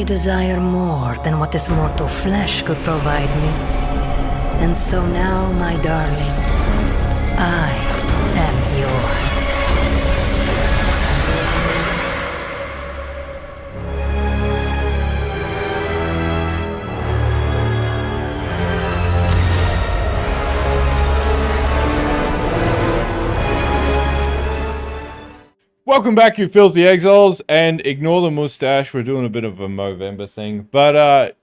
I desire more than what this mortal flesh could provide me. And so now, my darling, I am yours. Welcome back, you filthy exiles, and ignore the mustache. We're doing a bit of a Movember thing, but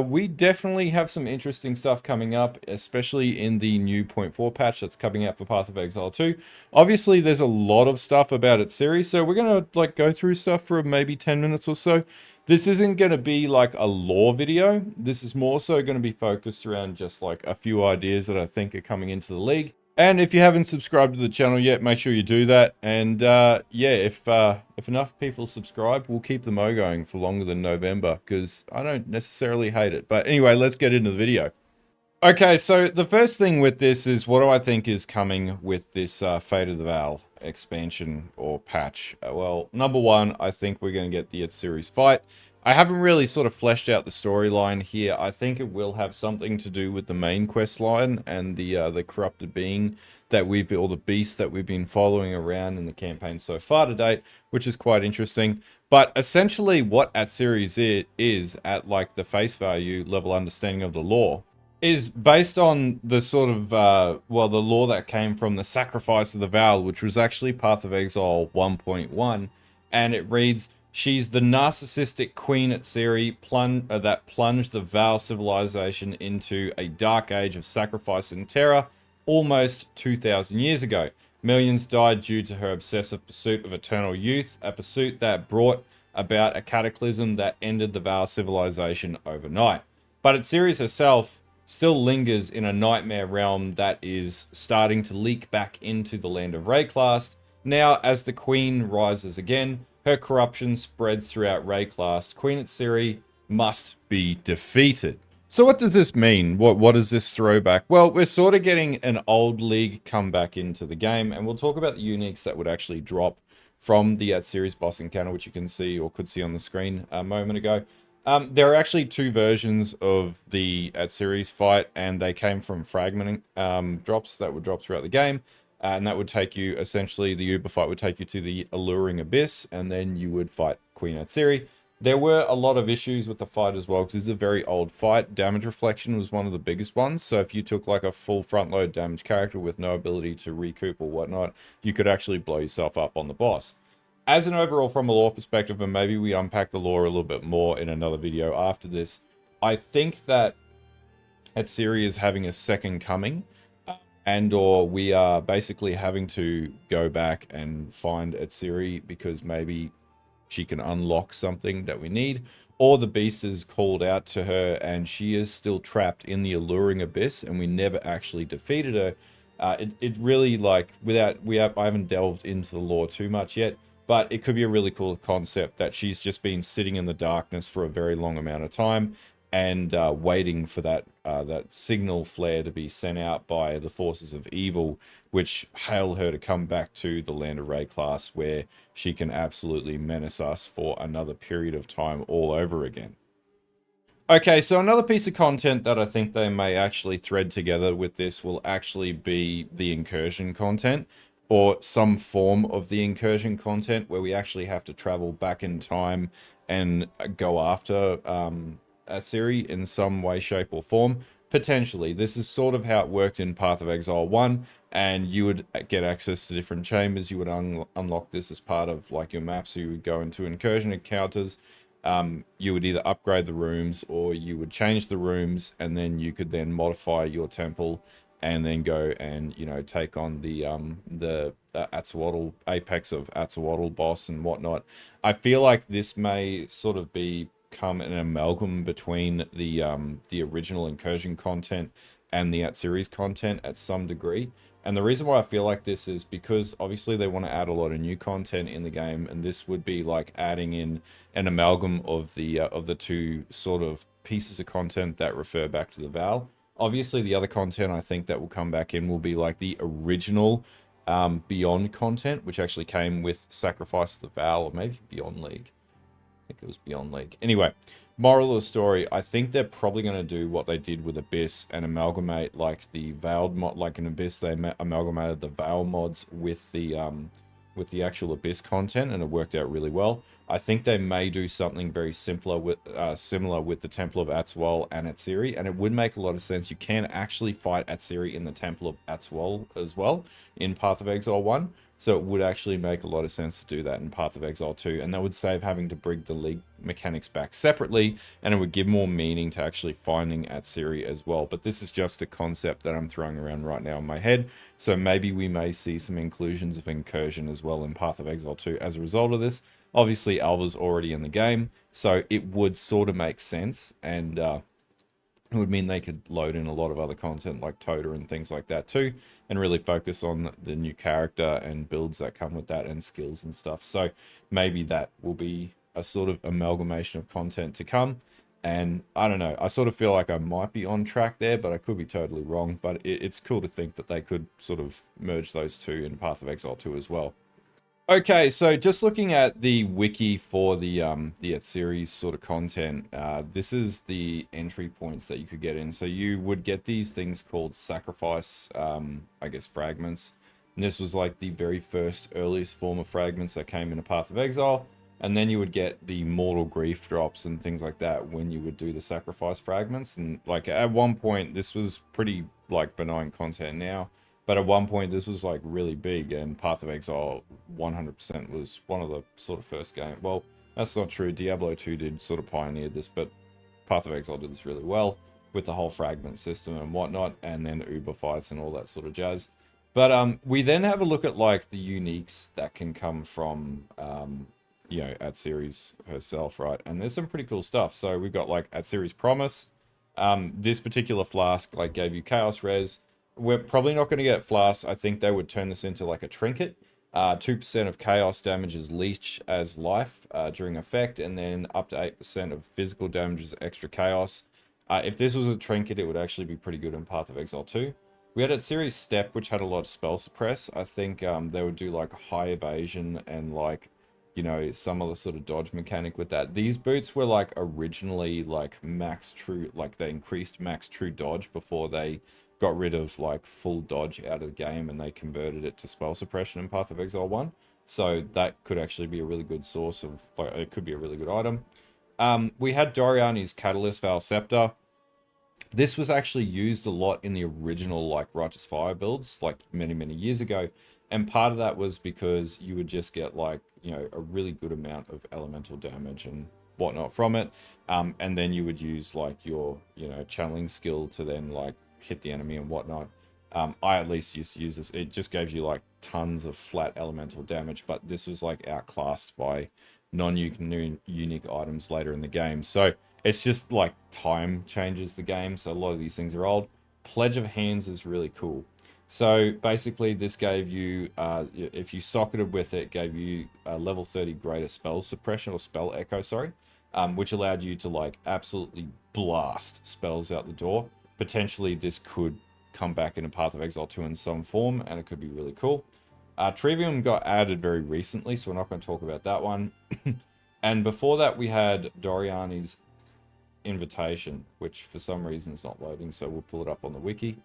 we definitely have some interesting stuff coming up, especially in the new 0.4 patch that's coming out for Path of Exile 2. Obviously, there's a lot of stuff about Atziri, so we're gonna go through stuff for maybe 10 minutes or so. This isn't going to be like a lore video. This is more so going to be focused around just like a few ideas that I think are coming into the league. And if you haven't subscribed to the channel yet, make sure you do that. And if enough people subscribe, we'll keep the Mo going for longer than November, because I don't necessarily hate it. But anyway, let's get into the video. Okay, so the first thing with this is, what do I think is coming with this Fate of the Vaal expansion or patch? Well, number one, I think we're going to get the Atziri's fight. I haven't really sort of fleshed out the storyline here. I think it will have something to do with the main quest line and the corrupted being that or the beast that we've been following around in the campaign so far to date, which is quite interesting. But essentially what Atziri is at like the face value level understanding of the lore is based on the sort of, the lore that came from the Sacrifice of the Vaal, which was actually Path of Exile 1.1, and it reads, she's the narcissistic Queen Atziri that plunged the Vaal civilization into a dark age of sacrifice and terror almost 2,000 years ago. Millions died due to her obsessive pursuit of eternal youth, a pursuit that brought about a cataclysm that ended the Vaal civilization overnight. But Atziri herself still lingers in a nightmare realm that is starting to leak back into the land of Rayclast. Now, as the Queen rises again, her corruption spreads throughout Rayclast. Queen Atziri must be defeated. So what does this mean? What is this throwback? Well, we're sort of getting an old league come back into the game, and we'll talk about the uniques that would actually drop from the Atziri's boss encounter, which you can see or could see on the screen a moment ago. There are actually two versions of the Atziri's fight, and they came from fragment drops that would drop throughout the game. And that would take you, essentially, the Uber fight would take you to the Alluring Abyss, and then you would fight Queen Atziri. There were a lot of issues with the fight as well, because it's a very old fight. Damage reflection was one of the biggest ones, so if you took like a full front load damage character with no ability to recoup or whatnot, you could actually blow yourself up on the boss. As an overall, from a lore perspective, and maybe we unpack the lore a little bit more in another video after this, I think that Atziri is having a second coming, and/or we are basically having to go back and find Atziri because maybe she can unlock something that we need, or the beast is called out to her and she is still trapped in the Alluring Abyss and we never actually defeated her. It really, like, I haven't delved into the lore too much yet, but it could be a really cool concept that she's just been sitting in the darkness for a very long amount of time and waiting for that signal flare to be sent out by the forces of evil, which hail her to come back to the land of Rayclast, where she can absolutely menace us for another period of time all over again. Okay, so another piece of content that I think they may actually thread together with this will actually be the Incursion content, or some form of the Incursion content where we actually have to travel back in time and go after Atziri in some way, shape, or form. Potentially. This is sort of how it worked in Path of Exile 1, and you would get access to different chambers. You would unlock this as part of like your map, so you would go into Incursion encounters. You would either upgrade the rooms or you would change the rooms, and then you could then modify your temple and then go and, you know, take on the Atzawatl, Apex of Atzawatl boss and whatnot. I feel like this may sort of become an amalgam between the original Incursion content and the Atziri's content at some degree. And the reason why I feel like this is because obviously they want to add a lot of new content in the game, and this would be like adding in an amalgam of the two sort of pieces of content that refer back to the Vaal. Obviously, the other content I think that will come back in will be like the original Beyond content, which actually came with Sacrifice of the Vaal, or maybe Beyond League. think it was Beyond League. Anyway, moral of the story, I think they're probably going to do what they did with Abyss and amalgamate like the Vaal mod, like in Abyss they amalgamated the Vaal mods with the actual Abyss content, and it worked out really well. I think they may do something very similar with the Temple of Atzwal and Atziri, and it would make a lot of sense. You can actually fight Atziri in the Temple of Atzwal as well in Path of Exile 1, so it would actually make a lot of sense to do that in Path of Exile 2, and that would save having to bring the League mechanics back separately, and it would give more meaning to actually finding Atziri as well. But this is just a concept that I'm throwing around right now in my head, so maybe we may see some inclusions of Incursion as well in Path of Exile 2 as a result of this. Obviously, Alva's already in the game, so it would sort of make sense, and it would mean they could load in a lot of other content like Toda and things like that too, and really focus on the new character and builds that come with that and skills and stuff. So maybe that will be a sort of amalgamation of content to come. And I don't know, I sort of feel like I might be on track there, but I could be totally wrong. But it's cool to think that they could sort of merge those two in Path of Exile 2 as well. Okay, so just looking at the wiki for the Atziri's sort of content, this is the entry points that you could get in. So you would get these things called sacrifice, I guess, fragments. And this was like the very first earliest form of fragments that came in a Path of Exile. And then you would get the mortal grief drops and things like that when you would do the sacrifice fragments. And like at one point, this was pretty like benign content now. But at one point, this was like really big, and Path of Exile 100% was one of the sort of first game. Well, that's not true. Diablo 2 did sort of pioneer this, but Path of Exile did this really well with the whole fragment system and whatnot, and then Uber fights and all that sort of jazz. But we then have a look at like the uniques that can come from, you know, Atziri's herself, right? And there's some pretty cool stuff. So we've got like Atziri's Promise. This particular flask like gave you Chaos Res. We're probably not going to get Flask. I think they would turn this into like a trinket. 2% of chaos damage is leech as life during effect, and then up to 8% of physical damage is extra chaos. If this was a trinket, it would actually be pretty good in Path of Exile 2. We had Atziri's Step, which had a lot of spell suppress. I think they would do like high evasion and like, you know, some other sort of dodge mechanic with that. These boots were like originally like max true, like they increased max true dodge before they got rid of like full dodge out of the game, and they converted it to spell suppression in Path of Exile 1. So that could actually be a really good source of, like, it could be a really good item. We had Doriani's Catalyst Vaal Scepter. This was actually used a lot in the original like Righteous Fire builds, like many years ago. And part of that was because you would just get like, you know, a really good amount of elemental damage and whatnot from it. And then you would use like your, you know, channeling skill to then like hit the enemy and whatnot. I at least used to use this. It just gave you like tons of flat elemental damage, but this was like outclassed by non-unique items later in the game. So it's just like time changes the game. So a lot of these things are old. Pledge of Hands is really cool. So basically this gave you, if you socketed with it, gave you a level 30 greater spell suppression, or spell echo, sorry, which allowed you to like absolutely blast spells out the door. Potentially this could come back in a Path of Exile 2 in some form, and it could be really cool. Trivium got added very recently, so we're not going to talk about that one. And before that, we had Doriani's Invitation, which for some reason is not loading, so we'll pull it up on the wiki.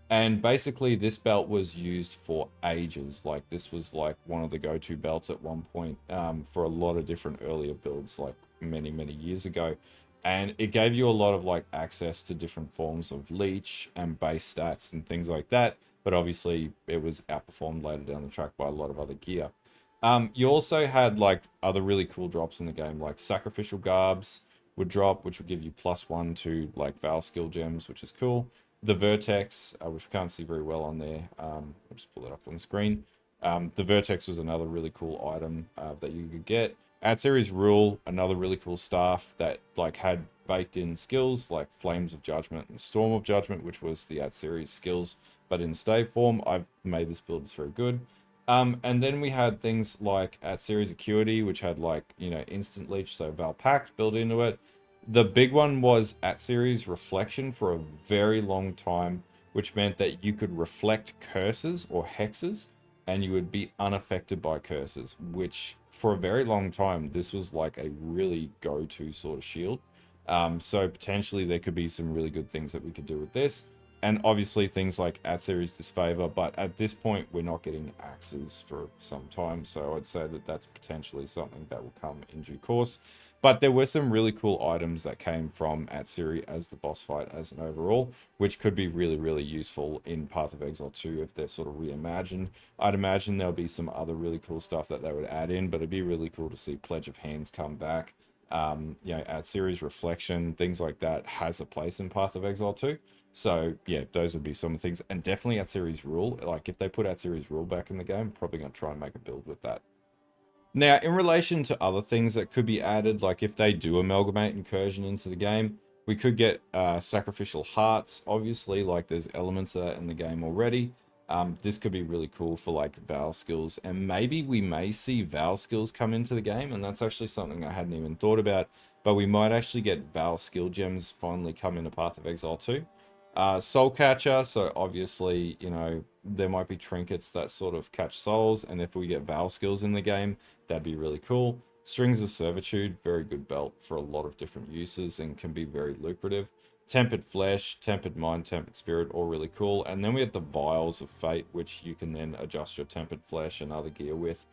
And basically, this belt was used for ages. Like, this was like one of the go-to belts at one point for a lot of different earlier builds, like many years ago. And it gave you a lot of like access to different forms of leech and base stats and things like that. But obviously it was outperformed later down the track by a lot of other gear. You also had like other really cool drops in the game, like Sacrificial Garbs would drop, which would give you +1 to like Vaal skill gems, which is cool. The Vertex, which we can't see very well on there. I'll just pull it up on the screen. The Vertex was another really cool item that you could get. Atziri's Rule, another really cool staff that like had baked in skills like Flames of Judgment and Storm of Judgment, which was the Atziri's skills, but in stave form. I've made this build, it's very good. And then we had things like Atziri's Acuity, which had like, you know, instant leech, so Vaal Pact built into it. The big one was Atziri's Reflection for a very long time, which meant that you could reflect curses or hexes, and you would be unaffected by curses, which for a very long time, this was like a really go-to sort of shield. So potentially there could be some really good things that we could do with this. And obviously things like Atziri's disfavor, but at this point we're not getting axes for some time, so I'd say that that's potentially something that will come in due course. But there were some really cool items that came from Atziri as the boss fight as an overall, which could be really, really useful in Path of Exile 2 if they're sort of reimagined. I'd imagine there'll be some other really cool stuff that they would add in, but it'd be really cool to see Pledge of Hands come back. You know, Atziri's Reflection, things like that has a place in Path of Exile 2. So yeah, those would be some things, and definitely Atziri's Rule. Like if they put Atziri's Rule back in the game, probably gonna try and make a build with that. Now, in relation to other things that could be added, like if they do amalgamate Incursion into the game, we could get sacrificial hearts. Obviously, like there's elements of that in the game already. This could be really cool for like Vaal skills, and maybe we may see Vaal skills come into the game, and that's actually something I hadn't even thought about. But we might actually get Vaal skill gems finally come into Path of Exile 2. Soul Catcher, so obviously, you know, there might be trinkets that sort of catch souls, and if we get Vaal skills in the game, that'd be really cool. Strings of Servitude, very good belt for a lot of different uses and can be very lucrative. Tempered Flesh, Tempered Mind, Tempered Spirit, all really cool. And then we have the Vials of Fate, which you can then adjust your Tempered Flesh and other gear with,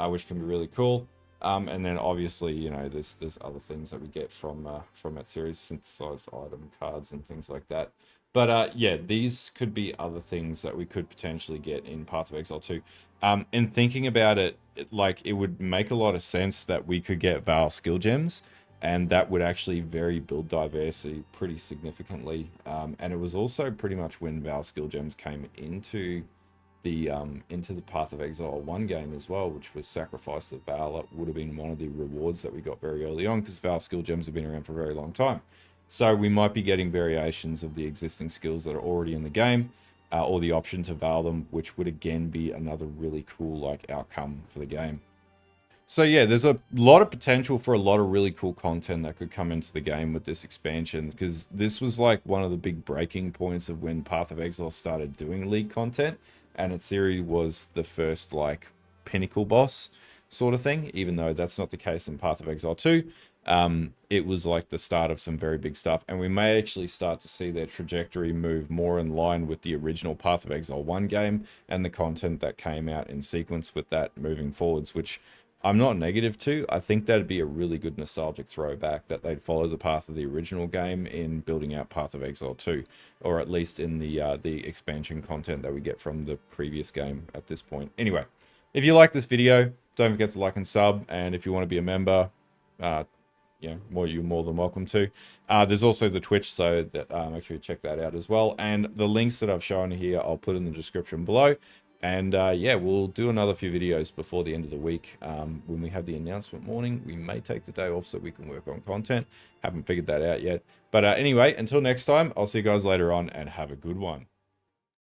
which can be really cool. And then obviously, you know, there's other things that we get from that series, synthesized item cards and things like that. But yeah, these could be other things that we could potentially get in Path of Exile 2. And thinking about it, like it would make a lot of sense that we could get Vaal skill gems, and that would actually vary build diversity pretty significantly. And it was also pretty much when Vaal skill gems came into the Path of Exile 1 game as well, which was Sacrifice the Vaal. It would have been one of the rewards that we got very early on, because Vaal skill gems have been around for a very long time. So we might be getting variations of the existing skills that are already in the game, or the option to Vaal them, which would again be another really cool like outcome for the game. So yeah, there's a lot of potential for a lot of really cool content that could come into the game with this expansion, because this was like one of the big breaking points of when Path of Exile started doing League content, and Atziri was the first like pinnacle boss sort of thing, even though that's not the case in Path of Exile 2. It was like the start of some very big stuff, and we may actually start to see their trajectory move more in line with the original Path of Exile 1 game and the content that came out in sequence with that moving forwards, which I'm not negative to. I think that'd be a really good nostalgic throwback, that they'd follow the path of the original game in building out Path of Exile 2, or at least in the expansion content that we get from the previous game at this point. Anyway, if you like this video, don't forget to like and sub, and if you want to be a member, yeah, you're more than welcome to. There's also the Twitch, so that make sure you check that out as well. And the links that I've shown here, I'll put in the description below. And yeah, we'll do another few videos before the end of the week. When we have the announcement morning, we may take the day off so we can work on content. Haven't figured that out yet. But anyway, until next time, I'll see you guys later on, and have a good one.